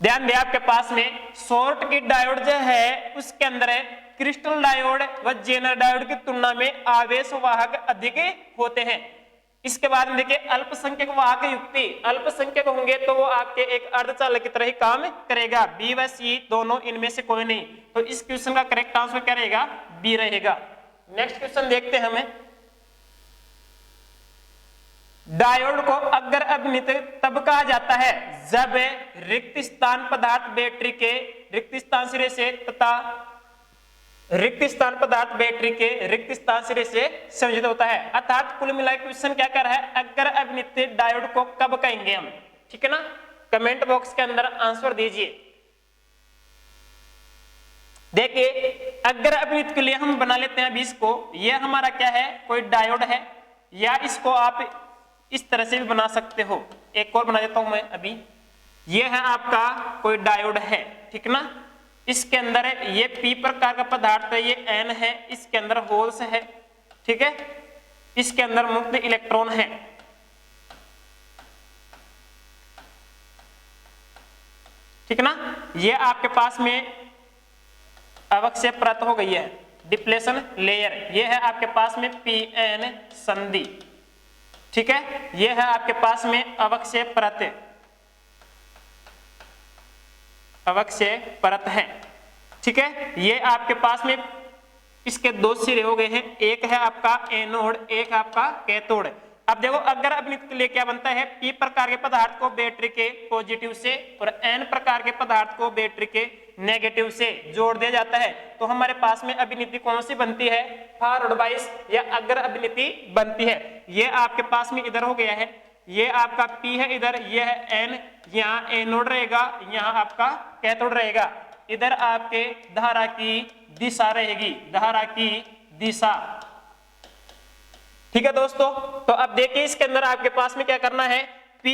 ध्यान दे आपके पास में शॉर्ट की डायोड जो है उसके अंदर क्रिस्टल डायोड व जेनर डायोड की तुलना में आवेश वाहक अधिक होते हैं। इसके बाद में देखिए अल्पसंख्यक वाहक युक्ति, अल्पसंख्यक होंगे तो वो आपके एक अर्धचालक की तरह ही काम करेगा। बी व सी दोनों इनमें से कोई नहीं, तो इस क्वेश्चन का करेक्ट आंसर क्या रहेगा, बी रहेगा। नेक्स्ट क्वेश्चन देखते हैं हमें, डायोड को अग्र अभिनित तब कहा जाता है जब रिक्त स्थान पदार्थ बैटरी के रिक्त स्थान सिरे से तथा रिक्त स्थान पदार्थ बैटरी के रिक्त स्थान सिरे से संयोजित होता है। अर्थात कुल मिलाकर क्वेश्चन क्या कर रहा है, अग्र अभिनित डायोड को कब कहेंगे हम, ठीक है ना। कमेंट बॉक्स के अंदर आंसर दीजिए। देखिए अग्र अभिनित के लिए हम बना लेते हैं अभी इसको, ये हमारा क्या है, कोई डायोड है, या इसको आप इस तरह से भी बना सकते हो। एक और बना देता हूं मैं अभी, ये है आपका कोई डायोड है, ठीक ना। इसके अंदर ये पी प्रकार का पदार्थ है, ये एन है, इसके अंदर होल्स है, ठीक है, इसके अंदर मुक्त इलेक्ट्रॉन है, ठीक ना। ये आपके पास में अवक्षय परत हो गई है, डिप्लेशन लेयर, ये है आपके पास में पी एन संधि, ठीक है। ये है आपके पास में अवक्षय परत, अवक्षय परत है, ठीक है। ये आपके पास में इसके दो सिरे हो गए हैं, एक है आपका एनोड, एक आपका कैथोड। अब देखो अगर अभिनित के लिए क्या बनता है, पी प्रकार के पदार्थ को बैटरी के पॉजिटिव से और एन प्रकार के पदार्थ को बैटरी के नेगेटिव से जोड़ दिया जाता है, तो हमारे पास में अभिनिति कौन सी बनती है, फॉरवर्ड बाइस या अग्र अभिनिति बनती है। ये आपके पास में इधर हो गया है, ये आपका P है इधर, ये है N, यहाँ एनोड रहेगा, यहाँ आपका कैथोड रहेगा, इधर आपके धारा की दिशा रहेगी, धारा की दिशा, ठीक है दोस्तों। तो अब देखिए इसके अंदर आपके पास में क्या करना है, P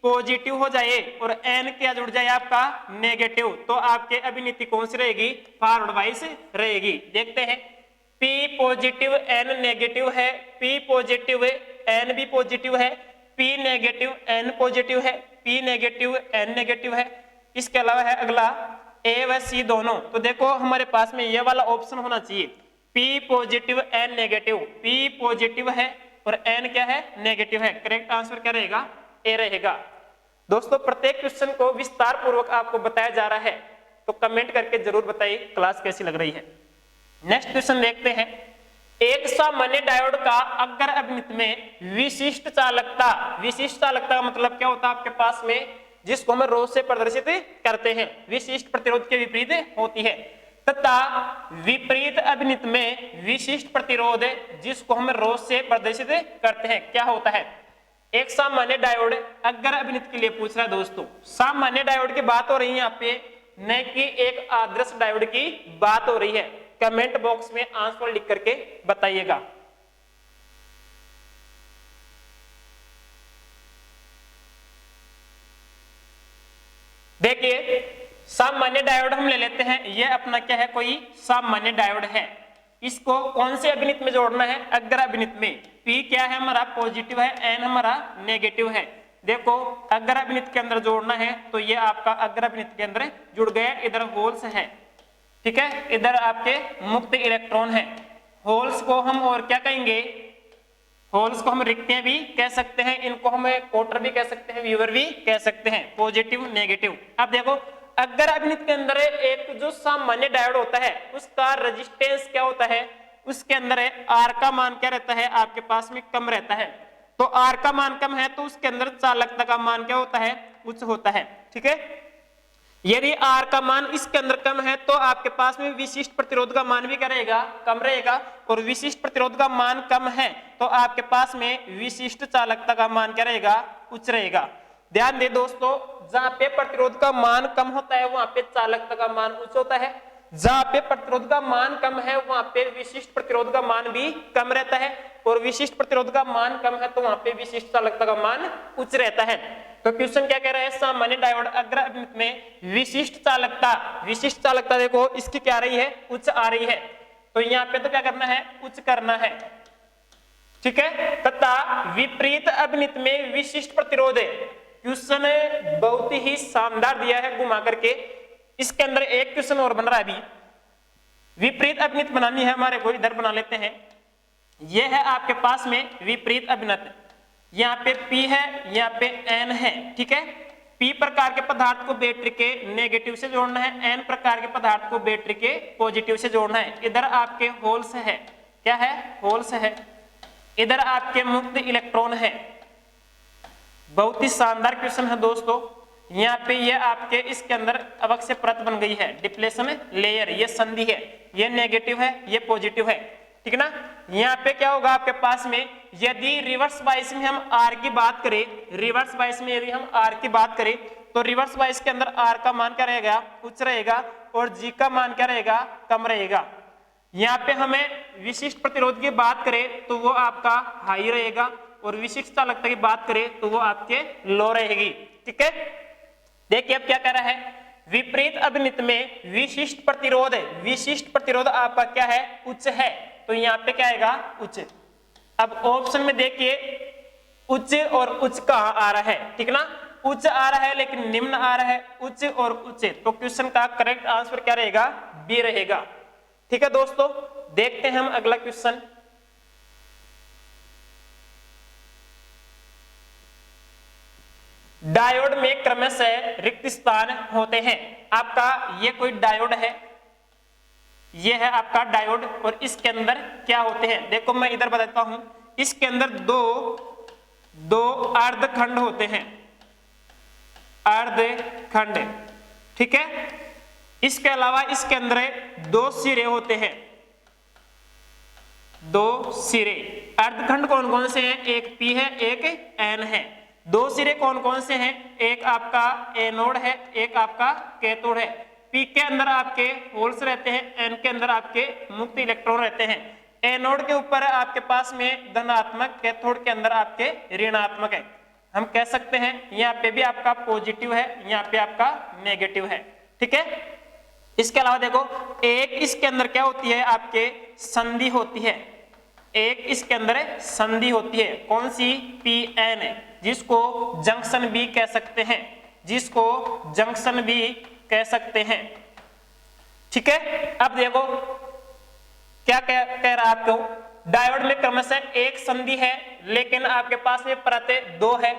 पॉजिटिव हो जाए और N क्या जुड़ जाए आपका नेगेटिव, तो आपके अभिनिति कौन सी रहेगी, फॉरवर्ड बाइस रहेगी। देखते हैं, P पॉजिटिव N नेगेटिव है, P पॉजिटिव N भी पॉजिटिव है, P नेगेटिव N पॉजिटिव है, P नेगेटिव N नेगेटिव है। इसके अलावा है अगला A व C दोनों, तो देखो हमारे पास में ये वाला ऑप्शन होना चाहिए, P positive N negative, P positive है और N क्या है, नेगेटिव है। करेक्ट आंसर क्या रहेगा, A रहेगा। दोस्तों प्रत्येक क्वेश्चन को विस्तार पूर्वक आपको बताया जा रहा है, तो कमेंट करके जरूर बताइए क्लास कैसी लग रही है। नेक्स्ट क्वेश्चन देखते हैं, एक सामान्य डायोड का अग्र अभिनित में विशिष्ट चालकता, विशिष्ट चालकता का मतलब क्या होता है आपके पास में, जिसको हम रोध से प्रदर्शित करते हैं, विशिष्ट प्रतिरोध के विपरीत होती है, तथा विपरीत अभिनित में विशिष्ट प्रतिरोध जिसको हम रोध से प्रदर्शित करते हैं, क्या होता है। एक सामान्य डायोड अग्र अभिनित के लिए पूछ रहा है दोस्तों, सामान्य डायोड की बात हो रही है यहाँ पे, न कि एक आदर्श डायोड की बात हो रही है। कमेंट बॉक्स में आंसर लिख करके बताइएगा। देखिए सामान्य डायोड हम ले लेते हैं, ये अपना क्या है, कोई सामान्य डायोड है, इसको कौन से अभिनित में जोड़ना है, अग्र अभिनित में। P क्या है हमारा पॉजिटिव है, N हमारा नेगेटिव है। देखो अग्र अभिनित के अंदर जोड़ना है, तो ये आपका अग्र अभिनित के अंदर जुड़ गया, इधर होल्स है, ठीक है, इधर आपके मुक्त इलेक्ट्रॉन है। होल्स को हम और क्या कहेंगे, होल्स को हम रिक्तियां भी कह सकते हैं, इनको हम कोटर भी कह सकते हैं, व्यूअर भी कह सकते हैं, पॉजिटिव नेगेटिव। अब देखो अगर अभिनित के अंदर एक जो सामान्य डायोड होता है उसका रेजिस्टेंस क्या होता है, उसके अंदर आर का मान क्या रहता है आपके पास में, कम रहता है। तो आर का मान कम है तो उसके अंदर चालकता का मान क्या होता है, उच्च होता है, ठीक है। यदि आर का मान इसके अंदर कम है तो आपके पास में विशिष्ट प्रतिरोध का मान भी क्या रहेगा, कम रहेगा, और विशिष्ट प्रतिरोध का मान कम है तो आपके पास में विशिष्ट चालकता का मान क्या रहेगा, उच्च रहेगा। ध्यान दे दोस्तों, जहां पे प्रतिरोध का मान कम होता है वहां पे चालकता का मान उच्च होता है, जहां पे प्रतिरोध का मान कम है वहां पे विशिष्ट प्रतिरोध का मान भी कम रहता है, और विशिष्ट प्रतिरोध का मान कम है तो वहां पे विशिष्ट चालकता का मान उच्च रहता है। तो क्वेश्चन क्या कह रहा है, सामान्य डायोड अग्र अभिनित में विशिष्ट चालकता, विशिष्ट चालकता देखो इसकी क्या आ रही है, उच्च आ रही है, तो यहाँ पे तो क्या करना है, उच्च करना है, ठीक है। तथा विपरीत अभिनित में विशिष्ट प्रतिरोध है, क्वेश्चन बहुत ही शानदार दिया है घुमा करके। इसके अंदर एक क्वेश्चन और बन रहा है, अभी विपरीत अभिनित बनानी है हमारे को, इधर बना लेते हैं। यह है आपके पास में विपरीत अभिनित, यहाँ पे P है, यहाँ पे N है, ठीक है। P प्रकार के पदार्थ को बैटरी के नेगेटिव से जोड़ना है, N प्रकार के पदार्थ को बैटरी के पॉजिटिव से जोड़ना है। इधर आपके होल्स है, क्या है, होल्स है, इधर आपके मुक्त इलेक्ट्रॉन है, बहुत ही शानदार क्वेश्चन है दोस्तों। यहाँ पे ये आपके इसके अंदर अवश्य परत बन गई है, डिप्लेशन लेयर, ये संधि है, ये नेगेटिव है, ये पॉजिटिव है, ठीक है ना। यहाँ पे क्या होगा आपके पास में, यदि रिवर्स बाइस में हम आर की बात करें, रिवर्स बाइस में यदि हम आर की बात करें तो रिवर्स बाइस के अंदर आर का मान क्या रहेगा, उच्च रहेगा, और जी का मान क्या रहेगा, कम रहेगा। यहाँ पे हमें विशिष्ट प्रतिरोध की बात करें तो वो आपका हाई रहेगा, और विशिष्ट चालकता की बात करें तो वो आपके लो रहेगी, ठीक है। देखिए अब क्या कह रहा है, विपरीत अभिनित में विशिष्ट प्रतिरोध आपका क्या है, उच्च है, तो यहाँ पे क्या आएगा, उच्च। अब ऑप्शन में देखिए उच्च और उच्च कहाँ आ रहा है, ठीक ना, उच्च आ रहा है लेकिन निम्न आ रहा है, उच्च और उच्च, तो क्वेश्चन का करेक्ट आंसर क्या रहेगा, बी रहेगा, ठीक है दोस्तों। देखते हैं हम अगला क्वेश्चन। डायोड में क्रमशः रिक्त स्थान होते हैं। आपका ये कोई डायोड है, ये है आपका डायोड, और इसके अंदर क्या होते हैं, देखो मैं इधर बताता हूं, इसके अंदर दो अर्धखंड होते हैं, अर्धखंड, ठीक है। इसके अलावा इसके अंदर दो सिरे होते हैं, दो सिरे। अर्धखंड कौन कौन से हैं, एक पी है, एक एन है। दो सिरे कौन कौन से हैं, एक आपका एनोड है, एक आपका कैथोड है। पी के अंदर आपके होल्स रहते हैं, एन के अंदर आपके मुक्त इलेक्ट्रॉन रहते हैं। एनोड के ऊपर आपके पास में धनात्मक, कैथोड के अंदर आपके ऋणात्मक है। हम कह सकते हैं यहाँ पे भी आपका पॉजिटिव है, यहाँ पे आपका नेगेटिव है, ठीक है। इसके अलावा देखो एक इसके अंदर क्या होती है, आपके संधि होती है, एक इसके अंदर संधि होती है, कौन सी, पी एन, जिसको जंक्शन बी कह सकते हैं, जिसको जंक्शन बी कह सकते हैं, ठीक है। अब देखो क्या कह रहा है आपको, डायोड में क्रमशः एक संधि है लेकिन आपके पास में परतें दो है,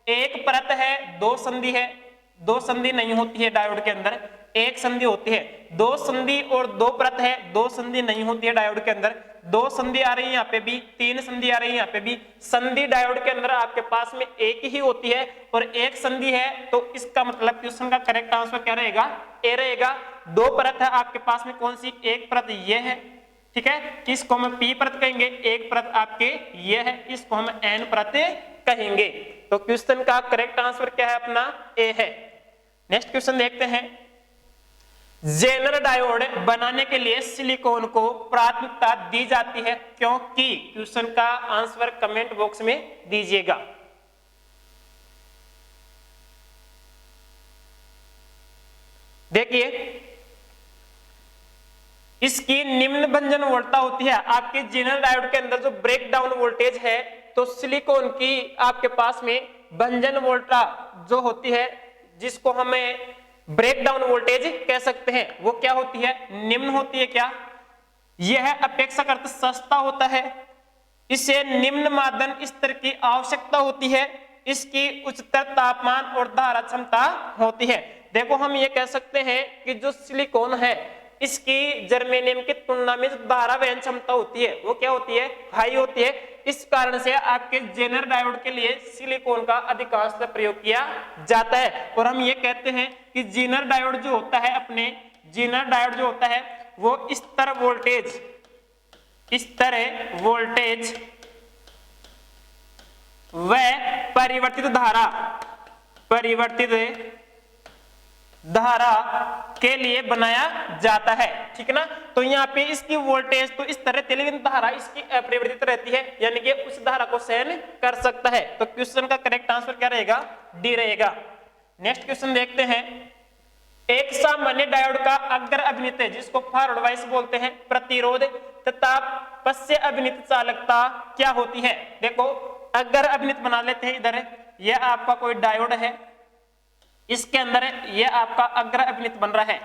एक परत है, दो संधि है, दो संधि नहीं होती है डायोड के अंदर, एक संधि होती है। दो संधि और दो परत है, दो संधि नहीं होती है डायोड के अंदर। दो संधि आ रही है यहाँ पे भी, तीन संधि आ रही है यहाँ पे भी। संधि डायोड के अंदर आपके पास में एक ही होती है और एक संधि है, तो इसका मतलब क्वेश्चन का करेक्ट आंसर क्या रहेगा, ए रहेगा। दो परत है आपके पास में, कौन सी, एक परत ये है, ठीक है, इसको हम पी परत कहेंगे, एक परत आपके ये है, इसको हम एन परत कहेंगे। तो क्वेश्चन का करेक्ट आंसर क्या है अपना, ए है। नेक्स्ट क्वेश्चन देखते हैं। जेनर डायोड बनाने के लिए सिलिकॉन को प्राथमिकता दी जाती है क्योंकि, क्वेश्चन का आंसर कमेंट बॉक्स में दीजिएगा। देखिए इसकी निम्न भंजन वोल्टता होती है, आपके जेनर डायोड के अंदर जो ब्रेक डाउन वोल्टेज है, तो सिलिकॉन की आपके पास में भंजन वोल्टता जो होती है, जिसको हमें ब्रेक डाउन वोल्टेज कह सकते हैं, वो क्या होती है, निम्न होती है। क्या यह अपेक्षाकृत सस्ता होता है, इसे निम्न मापदंड स्तर की आवश्यकता होती है, इसकी उच्चतर तापमान और धारा क्षमता होती है। देखो हम ये कह सकते हैं कि जो सिलिकॉन है इसकी जर्मेनियम की तुलना में जो धारा वहन क्षमता होती है वो क्या होती है, हाई होती है। इस कारण से आपके जेनर डायोड के लिए सिलिकॉन का अधिकांशतः प्रयोग किया जाता है। और हम ये कहते हैं कि जेनर डायोड जो होता है, अपने जेनर डायोड जो होता है वो स्तर वोल्टेज व परिवर्तित धारा के लिए बनाया जाता है, ठीक है ना। तो यहाँ पे इसकी वोल्टेज तो इस तरह थी, लेकिन धारा इसकी अपरिवर्तित रहती है, यानी कि उस धारा को सहन कर सकता है। तो क्वेश्चन का करेक्ट आंसर क्या रहेगा, डी रहेगा। नेक्स्ट क्वेश्चन देखते हैं। एक सामान्य डायोड का अग्र अभिनित है, जिसको फॉरवर्ड वाइस बोलते हैं, प्रतिरोध तथा पश्य अभिनित चालकता क्या होती है। देखो अग्र अभिनित बना लेते हैं, इधर यह आपका कोई डायोड है, इसके अंदर ये आपका अग्र अभिनित बन रहा है,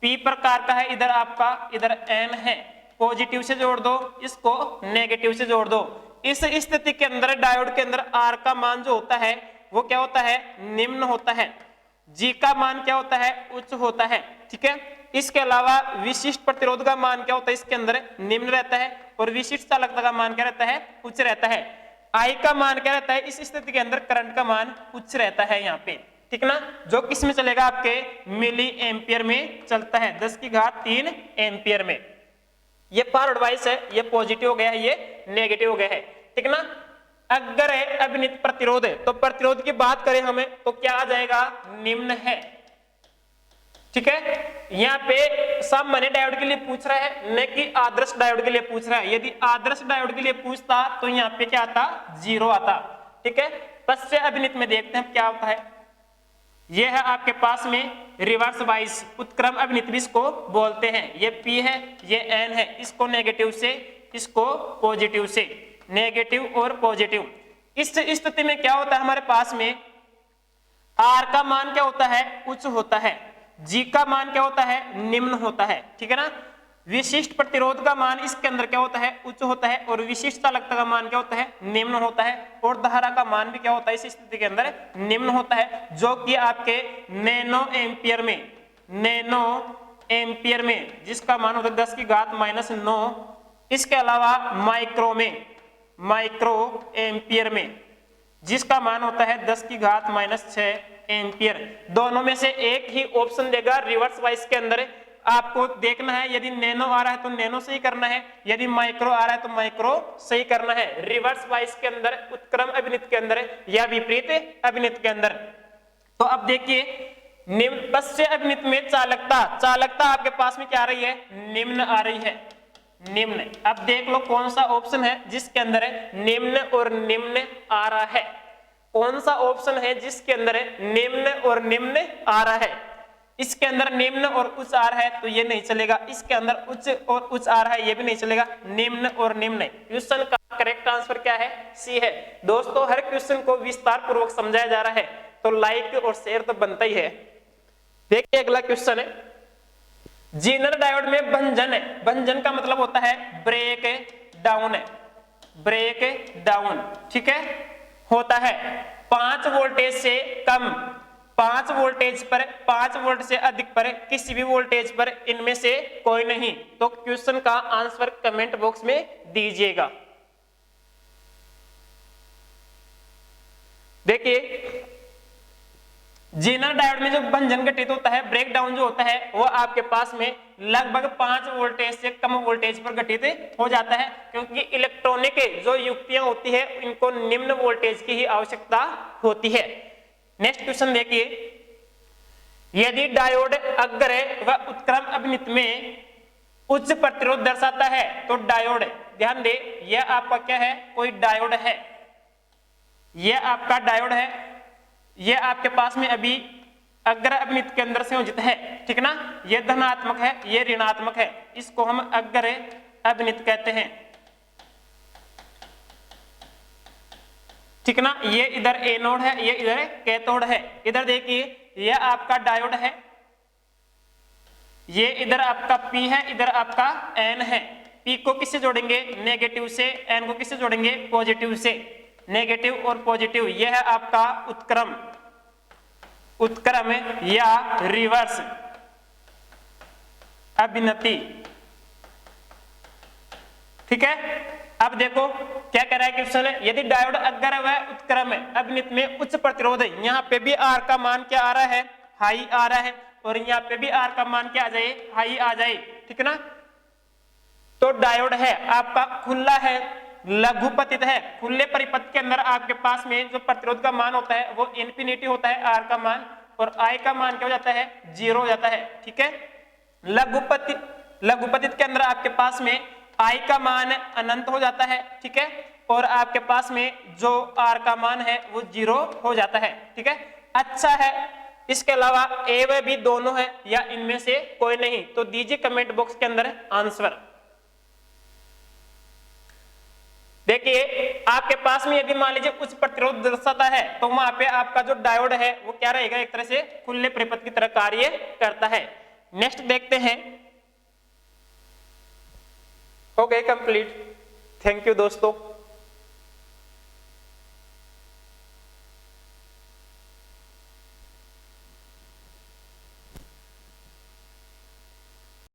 पी प्रकार का है, इधर आपका इधर एन है, पॉजिटिव से जोड़ दो, इसको नेगेटिव से जोड़ दो। इस स्थिति के अंदर डायोड के अंदर आर का मान जो होता है वो क्या होता है, निम्न होता है, जी का मान क्या होता है, उच्च होता है, ठीक है। इसके अलावा विशिष्ट प्रतिरोध का मान क्या होता है, इसके अंदर निम्न रहता है, और विशिष्ट चालकता का मान क्या रहता है, उच्च रहता है। आई का मान क्या रहता है इस स्थिति के अंदर, करंट का मान उच्च रहता है यहाँ पे, ठीक ना, जो किस में चलेगा, आपके मिली एम्पियर में चलता है, 10 की घात 3 एम्पियर में। ये फॉरवर्ड वाइस है, ये पॉजिटिव हो गया है, ये नेगेटिव हो गया है, ठीक ना। अगर है अभिनित प्रतिरोध है, तो प्रतिरोध की बात करें हमें तो क्या आ जाएगा, निम्न है, ठीक है। यहाँ पे सामान्य डायोड के लिए पूछ रहा है, न कि आदर्श डायोड के लिए पूछ रहा है। यदि आदर्श डायोड के लिए पूछता तो यहाँ पे क्या आता, 0 आता, ठीक है। पश्च अभिनित में देखते हैं क्या होता है। यह है आपके पास में रिवर्स वाइस उत्क्रम अभिनित भी इसको बोलते हैं। ये P है, ये N है, इसको नेगेटिव से, इसको पॉजिटिव से, नेगेटिव और पॉजिटिव। इस स्थिति में क्या होता है हमारे पास में, R का मान क्या होता है, उच्च होता है, G का मान क्या होता है, निम्न होता है, ठीक है ना। विशिष्ट प्रतिरोध का मान इसके अंदर क्या होता है, उच्च होता है, और विशिष्ट चालकता का मान क्या होता है, निम्न होता है, और धारा का मान भी क्या होता है इस स्थिति के अंदर, निम्न होता है, जो कि आपके नैनो एम्पियर में, नैनो एम्पियर में जिसका मान होता है 10 की घात -9, इसके अलावा माइक्रो में, माइक्रो एम्पियर में जिसका मान होता है 10 की घात -6 एम्पियर। दोनों में से एक ही ऑप्शन देगा रिवर्स वाइस के अंदर। आपको देखना है, यदि नैनो आ रहा है तो नैनो से ही करना है, यदि माइक्रो आ रहा है तो माइक्रो से ही करना है, रिवर्स वाइस के अंदर, उत्क्रम अभिनित के अंदर या विपरीत अभिनित के अंदर। तो अब देखिए, निम्न पश्च अभिनित में चालकता, चालकता आपके पास में क्या आ रही है, निम्न आ रही है, निम्न। अब देख लो कौन सा ऑप्शन है जिसके अंदर है निम्न और निम्न आ रहा है, कौन सा ऑप्शन है जिसके अंदर है निम्न और निम्न आ रहा है। इसके अंदर निम्न और उच्च आ रहा है तो ये नहीं चलेगा, इसके अंदर उच्च और उच्च आ रहा है ये भी नहीं चलेगा, निम्न और निम्न। क्वेश्चन का करेक्ट आंसर क्या है, सी है। दोस्तों हर क्वेश्चन को विस्तार पूर्वक समझाया जा रहा है तो लाइक और शेयर तो बनता ही है। देखिए अगला क्वेश्चन है, जीनर डायोड में भंजन है, भंजन का मतलब होता है ब्रेक डाउन है, ब्रेक डाउन, ठीक है, होता है 5 वोल्टेज से कम, 5 वोल्टेज पर, 5 वोल्ट से अधिक पर, किसी भी वोल्टेज पर, इनमें से कोई नहीं। तो क्वेश्चन का आंसर कमेंट बॉक्स में दीजिएगा। देखिए जीनर डायोड में जो भंजन घटित होता है, ब्रेक डाउन जो होता है, वो आपके पास में लगभग 5 वोल्टेज से कम वोल्टेज पर घटित हो जाता है, क्योंकि इलेक्ट्रॉनिक जो युक्तियां होती है इनको निम्न वोल्टेज की ही आवश्यकता होती है। नेक्स्ट क्वेश्चन देखिए, यदि डायोड अग्र व उत्क्रम अभिनित में उच्च प्रतिरोध दर्शाता है तो डायोड, ध्यान दे यह आपका क्या है, कोई डायोड है, यह आपका डायोड है, यह आपके पास में अभी अग्र अभिनित के अंदर संयोजित है, ठीक ना, यह धनात्मक है, यह ऋणात्मक है, इसको हम अग्र अभिनित कहते हैं, ठीक ना। ये इधर एनोड है, ये इधर कैथोड है। इधर देखिए यह आपका डायोड है, ये इधर आपका P है, इधर आपका N है। P को किससे जोड़ेंगे, नेगेटिव से, N को किससे जोड़ेंगे, पॉजिटिव से, नेगेटिव और पॉजिटिव। यह है आपका उत्क्रम, उत्क्रम या रिवर्स अभिनति, ठीक है। अब देखो क्या कह रहा है क्वेश्चन है, यदि डायोड अग्र व उत्क्रम अभिनित में उच्च प्रतिरोध है, यहाँ पे भी R का मान क्या आ रहा है, हाई आ रहा है, और यहाँ पे भी R का मान क्या आ जाए, हाई आ जाए, ठीक है ना। तो डायोड है आपका खुला है, लघुपतित है, खुले परिपथ के अंदर आपके पास में जो प्रतिरोध का मान होता है वो इंफिनिटी होता है R का मान, और I का मान क्या हो जाता है, 0 हो जाता है, ठीक है। लघुपतित के अंदर आपके पास में I का मान अनंत हो जाता है, ठीक है, और आपके पास में जो R का मान है वो 0 हो जाता है, ठीक है। अच्छा है, इसके अलावा A व B दोनों है या इनमें से कोई नहीं, तो दीजिए कमेंट बॉक्स के अंदर आंसर। देखिए आपके पास में यदि मान लीजिए उच्च प्रतिरोध दर्शाता है तो वहां पे आपका जो डायोड है वो क्या रहेगा, एक तरह से खुले परिपथ की तरह कार्य करता है। नेक्स्ट देखते हैं, हो गए कंप्लीट। थैंक यू दोस्तों।